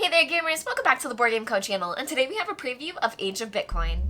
Hey there gamers, welcome back to the Board Game Co channel, and today we have a preview of Age of Bitcoin.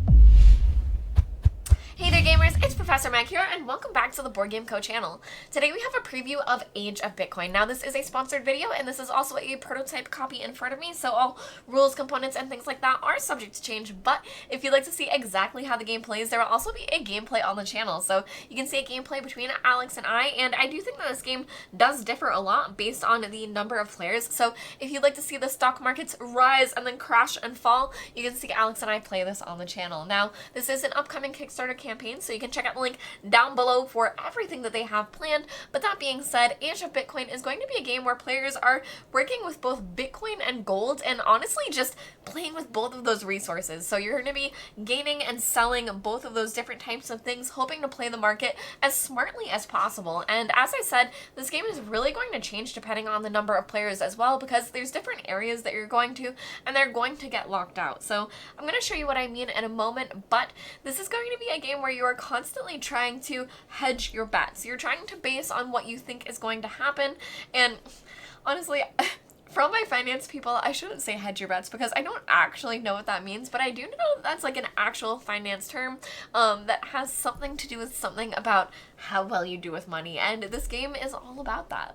Hey there gamers, it's Professor Meg here, and welcome back to the Board Game Co channel. Today we have a preview of Age of Bitcoin. Now this is a sponsored video, and this is also a prototype copy in front of me, so all rules, components, and things like that are subject to change, but if you'd like to see exactly how the game plays, there will also be a gameplay on the channel. So you can see a gameplay between Alex and I do think that this game does differ a lot based on the number of players. So if you'd like to see the stock markets rise and then crash and fall, you can see Alex and I play this on the channel. Now, this is an upcoming Kickstarter campaign, so you can check out the link down below for everything that they have planned. But that being said, Age of Bitcoin is going to be a game where players are working with both Bitcoin and gold, and honestly just playing with both of those resources. So you're going to be gaining and selling both of those different types of things, hoping to play the market as smartly as possible. And as I said, this game is really going to change depending on the number of players as well, because there's different areas that you're going to, and they're going to get locked out. So I'm going to show you what I mean in a moment, but this is going to be a game where you are constantly trying to hedge your bets. You're trying to base on what you think is going to happen, and honestly, for all my finance people, I shouldn't say hedge your bets because I don't actually know what that means, but I do know that that's like an actual finance term that has something to do with something about how well you do with money, and this game is all about that.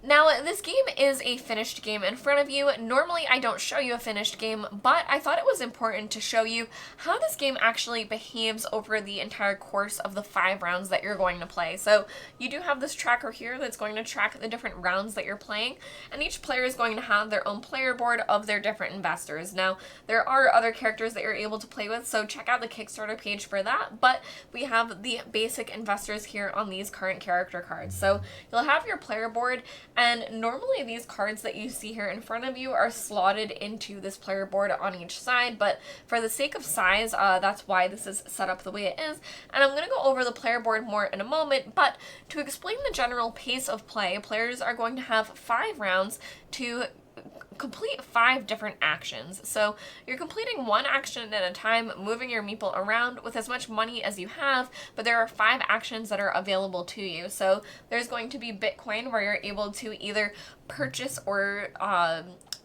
Now, this game is a finished game in front of you. Normally, I don't show you a finished game, but I thought it was important to show you how this game actually behaves over the entire course of the 5 rounds that you're going to play. So you do have this tracker here that's going to track the different rounds that you're playing, and each player is going to have their own player board of their different investors. Now, there are other characters that you're able to play with, so check out the Kickstarter page for that, but we have the basic investors here on these current character cards. So you'll have your player board, and normally these cards that you see here in front of you are slotted into this player board on each side, but for the sake of size, that's why this is set up the way it is. And I'm going to go over the player board more in a moment, but to explain the general pace of play, players are going to have 5 rounds to complete 5 different actions. So you're completing one action at a time, moving your meeple around with as much money as you have, but there are 5 actions that are available to you. So there's going to be Bitcoin, where you're able to either purchase or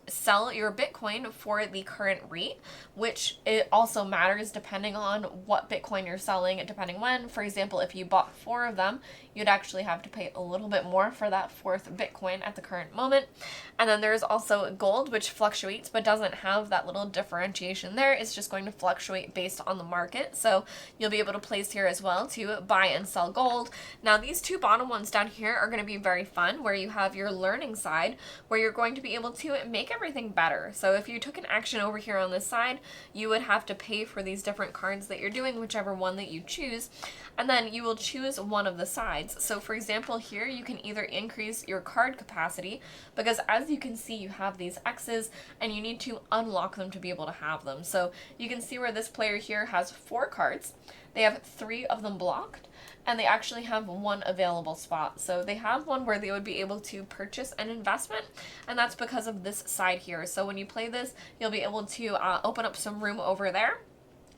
sell your Bitcoin for the current rate, which it also matters depending on what Bitcoin you're selling and depending when. For example, if you bought 4 of them, you'd actually have to pay a little bit more for that 4th Bitcoin at the current moment. And then there's also gold, which fluctuates but doesn't have that little differentiation there. It's just going to fluctuate based on the market. So you'll be able to place here as well to buy and sell gold. Now these 2 bottom ones down here are going to be very fun, where you have your learning side, where you're going to be able to make everything better. So if you took an action over here on this side, you would have to pay for these different cards that you're doing, whichever one that you choose, and then you will choose one of the sides. So for example, here you can either increase your card capacity, because as you can see, you have these X's and you need to unlock them to be able to have them. So you can see where this player here has 4 cards. They have 3 of them blocked, and they actually have 1 available spot. So they have one where they would be able to purchase an investment, and that's because of this side here. So when you play this, you'll be able to open up some room over there.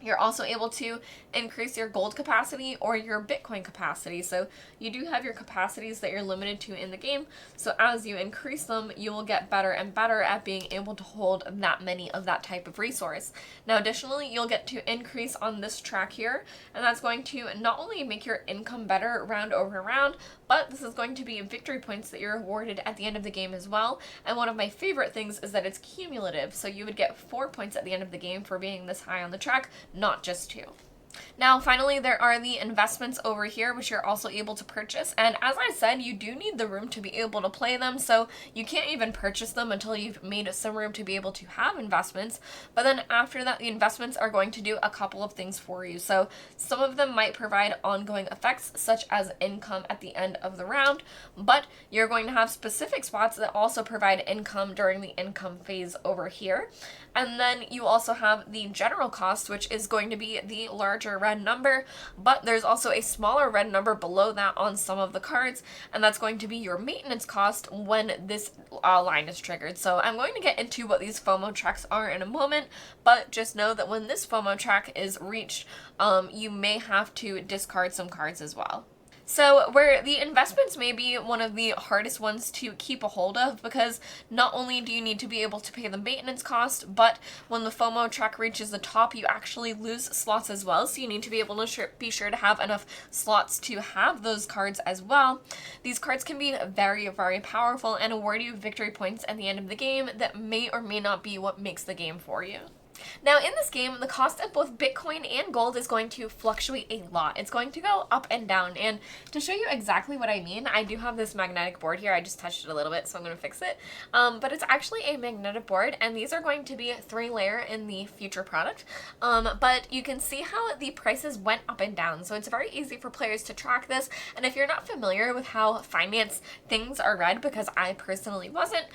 You're also able to increase your gold capacity or your Bitcoin capacity. So you do have your capacities that you're limited to in the game. So as you increase them, you will get better and better at being able to hold that many of that type of resource. Now, additionally, you'll get to increase on this track here, and that's going to not only make your income better round over round, but this is going to be victory points that you're awarded at the end of the game as well. And one of my favorite things is that it's cumulative. So you would get 4 points at the end of the game for being this high on the track, not just 2. Now, finally, there are the investments over here, which you're also able to purchase. And as I said, you do need the room to be able to play them. So you can't even purchase them until you've made some room to be able to have investments. But then after that, the investments are going to do a couple of things for you. So some of them might provide ongoing effects, such as income at the end of the round. But you're going to have specific spots that also provide income during the income phase over here. And then you also have the general cost, which is going to be the larger red number, but there's also a smaller red number below that on some of the cards, and that's going to be your maintenance cost when this line is triggered. So I'm going to get into what these FOMO tracks are in a moment, but just know that when this FOMO track is reached, you may have to discard some cards as well. So where the investments may be one of the hardest ones to keep a hold of, because not only do you need to be able to pay the maintenance cost, but when the FOMO track reaches the top, you actually lose slots as well. So you need to be able to be sure to have enough slots to have those cards as well. These cards can be very, very powerful and award you victory points at the end of the game that may or may not be what makes the game for you. Now in this game, the cost of both Bitcoin and gold is going to fluctuate a lot. It's going to go up and down, and to show you exactly what I mean, I do have this magnetic board here. I just touched it a little bit, so I'm going to fix it. But it's actually a magnetic board, and these are going to be 3-layer in the future product. But you can see how the prices went up and down, so it's very easy for players to track this. And if you're not familiar with how finance things are read, because I personally wasn't,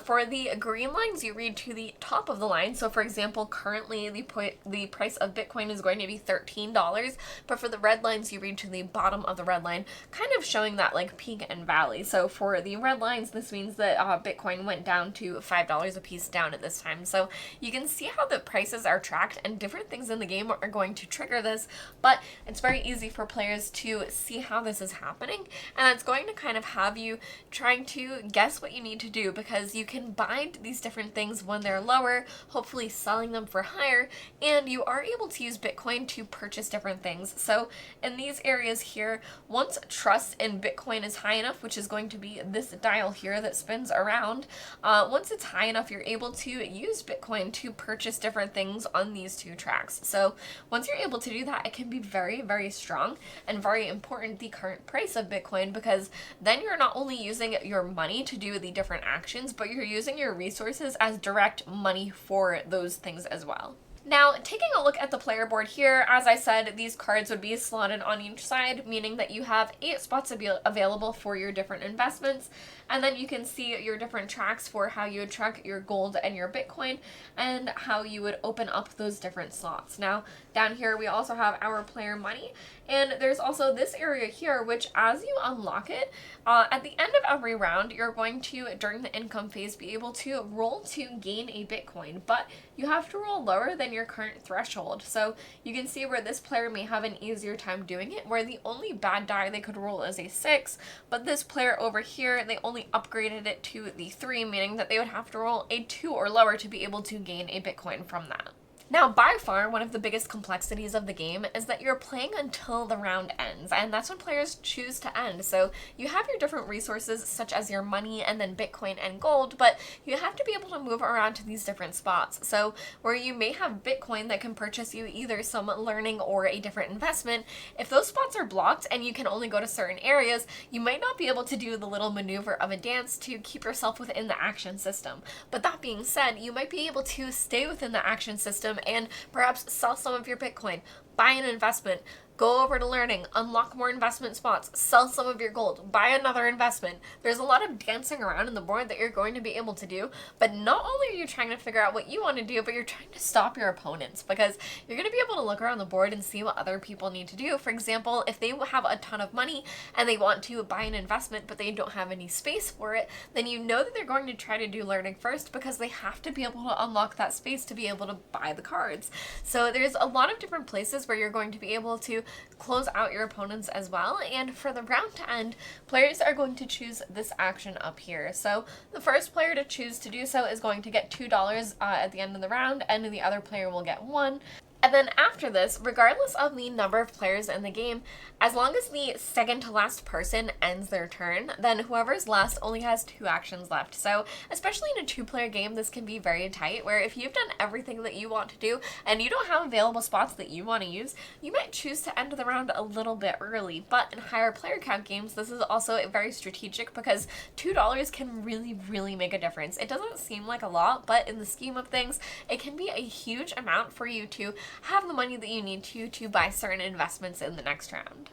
for the green lines, you read to the top of the line. So for example, currently the price of Bitcoin is going to be $13, but for the red lines you read to the bottom of the red line, kind of showing that like peak and valley. So for the red lines, this means that Bitcoin went down to $5 a piece down at this time. So you can see how the prices are tracked, and different things in the game are going to trigger this, but it's very easy for players to see how this is happening, and it's going to kind of have you trying to guess what you need to do, because you can bind these different things when they're lower, hopefully selling them for higher, and you are able to use Bitcoin to purchase different things. So in these areas here, once trust in Bitcoin is high enough, which is going to be this dial here that spins around, once it's high enough, you're able to use Bitcoin to purchase different things on these two tracks. So once you're able to do that, it can be very, very strong and very important, the current price of Bitcoin, because then you're not only using your money to do the different actions, but you're using your resources as direct money for those things as well. Now, taking a look at the player board here, as I said, these cards would be slotted on each side, meaning that you have 8 spots available for your different investments, and then you can see your different tracks for how you would track your gold and your Bitcoin, and how you would open up those different slots. Now, down here we also have our player money, and there's also this area here, which as you unlock it, at the end of every round, you're going to, during the income phase, be able to roll to gain a Bitcoin, but you have to roll lower than your current threshold. So you can see where this player may have an easier time doing it, where the only bad die they could roll is a 6, but this player over here, they only upgraded it to the 3, meaning that they would have to roll a 2 or lower to be able to gain a Bitcoin from that. Now, by far, one of the biggest complexities of the game is that you're playing until the round ends, and that's when players choose to end. So you have your different resources, such as your money and then Bitcoin and gold, but you have to be able to move around to these different spots. So where you may have Bitcoin that can purchase you either some learning or a different investment, if those spots are blocked and you can only go to certain areas, you might not be able to do the little maneuver of a dance to keep yourself within the action system. But that being said, you might be able to stay within the action system and perhaps sell some of your Bitcoin, buy an investment, go over to learning, unlock more investment spots, sell some of your gold, buy another investment. There's a lot of dancing around in the board that you're going to be able to do, but not only are you trying to figure out what you want to do, but you're trying to stop your opponents, because you're going to be able to look around the board and see what other people need to do. For example, if they have a ton of money and they want to buy an investment, but they don't have any space for it, then you know that they're going to try to do learning first, because they have to be able to unlock that space to be able to buy the cards. So there's a lot of different places where you're going to be able to close out your opponents as well, and for the round to end, players are going to choose this action up here. So the first player to choose to do so is going to get $2 at the end of the round, and the other player will get 1. And then after this, regardless of the number of players in the game, as long as the second to last person ends their turn, then whoever's last only has 2 actions left. So especially in a 2-player game, this can be very tight, where if you've done everything that you want to do and you don't have available spots that you want to use, you might choose to end the round a little bit early. But in higher player count games, this is also very strategic, because $2 can really, really make a difference. It doesn't seem like a lot, but in the scheme of things, it can be a huge amount for you to have the money that you need to buy certain investments in the next round.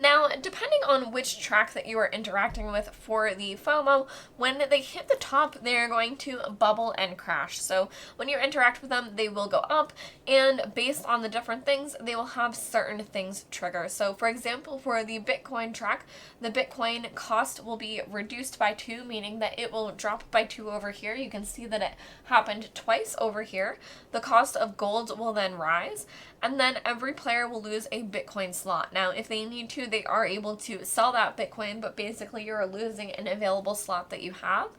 Now, depending on which track that you are interacting with for the FOMO, when they hit the top, they're going to bubble and crash. So when you interact with them, they will go up, and based on the different things, they will have certain things trigger. So for example, for the Bitcoin track, the Bitcoin cost will be reduced by 2, meaning that it will drop by 2 over here. You can see that it happened twice over here. The cost of gold will then rise, and then every player will lose a Bitcoin slot. Now, if they need to, they are able to sell that Bitcoin, but basically you're losing an available slot that you have.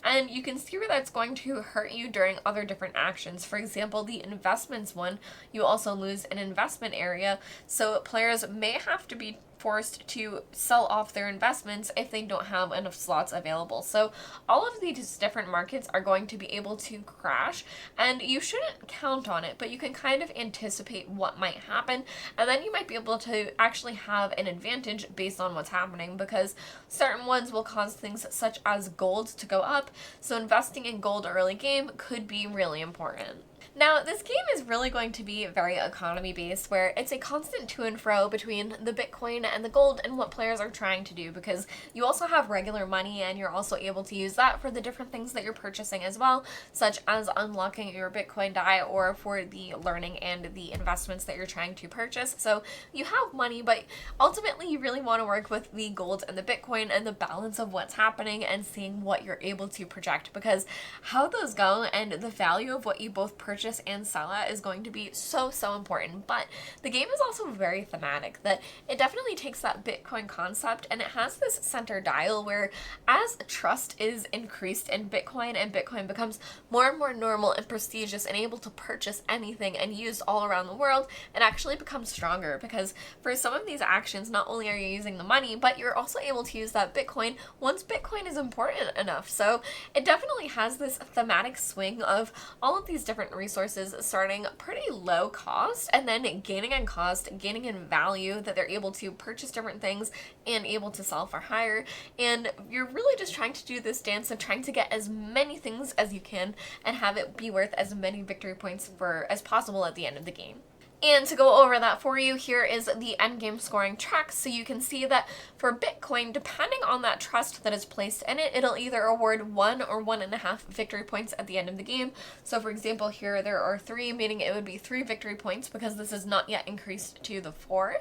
And you can see where that's going to hurt you during other different actions. For example, the investments one, you also lose an investment area. So players may have to be forced to sell off their investments if they don't have enough slots available. So all of these different markets are going to be able to crash, and you shouldn't count on it, but you can kind of anticipate what might happen, and then you might be able to actually have an advantage based on what's happening, because certain ones will cause things such as gold to go up, so investing in gold early game could be really important. Now, this game is really going to be very economy-based, where it's a constant to and fro between the Bitcoin and the gold and what players are trying to do, because you also have regular money and you're also able to use that for the different things that you're purchasing as well, such as unlocking your Bitcoin die or for the learning and the investments that you're trying to purchase. So you have money, but ultimately you really want to work with the gold and the Bitcoin and the balance of what's happening and seeing what you're able to project, because how those go and the value of what you both purchase and sell at is going to be so important. But the game is also very thematic, that it definitely takes that Bitcoin concept and it has this center dial where as trust is increased in Bitcoin and Bitcoin becomes more and more normal and prestigious and able to purchase anything and used all around the world, it actually becomes stronger, because for some of these actions not only are you using the money, but you're also able to use that Bitcoin once Bitcoin is important enough. So it definitely has this thematic swing of all of these different resources starting pretty low cost and then gaining in cost, gaining in value, that they're able to purchase different things and able to sell for higher. And you're really just trying to do this dance of trying to get as many things as you can and have it be worth as many victory points as possible at the end of the game. And to go over that for you, here is the endgame scoring track. So you can see that for Bitcoin, depending on that trust that is placed in it, it'll either award 1 or 1.5 victory points at the end of the game. So for example, here there are 3, meaning it would be 3 victory points because this is not yet increased to the 4.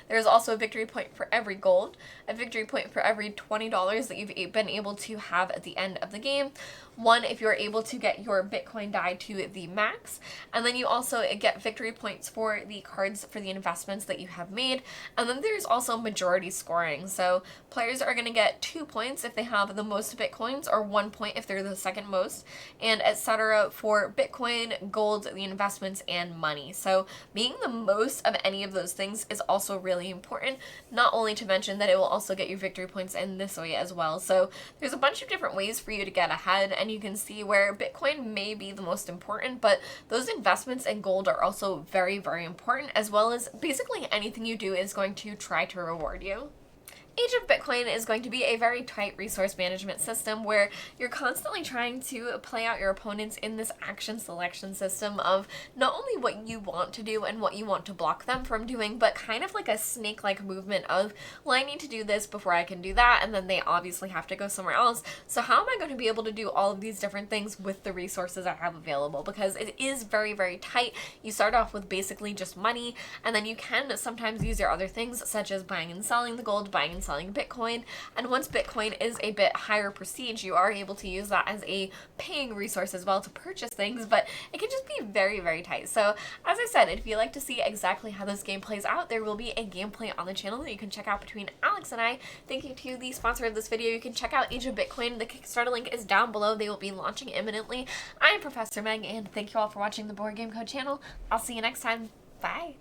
There's also a victory point for every gold, a victory point for every $20 that you've been able to have at the end of the game, 1 if you're able to get your Bitcoin die to the max, and then you also get victory points for the cards for the investments that you have made. And then there's also majority scoring. So players are going to get 2 points if they have the most Bitcoins, or 1 point if they're the second most, and etc. for Bitcoin, gold, the investments, and money. So being the most of any of those things is also really important, not only to mention that it will also get you victory points in this way as well. So there's a bunch of different ways for you to get ahead, and you can see where Bitcoin may be the most important, but those investments in gold are also very important, as well as basically anything you do is going to try to reward you. Age of Bitcoin is going to be a very tight resource management system where you're constantly trying to play out your opponents in this action selection system of not only what you want to do and what you want to block them from doing, but kind of like a snake-like movement of, well, I need to do this before I can do that, and then they obviously have to go somewhere else. So how am I going to be able to do all of these different things with the resources I have available? Because it is very tight. You start off with basically just money, and then you can sometimes use your other things, such as buying and selling the gold, buying and selling Bitcoin, and once Bitcoin is a bit higher prestige, you are able to use that as a paying resource as well to purchase things, but it can just be very tight. So as I said, if you'd like to see exactly how this game plays out, there will be a gameplay on the channel that you can check out between Alex and I. Thank you to the sponsor of this video. You can check out Age of Bitcoin. The Kickstarter link is down below. They will be launching imminently. I am Professor Meg, and thank you all for watching the Board Game Co channel. I'll see you next time. Bye!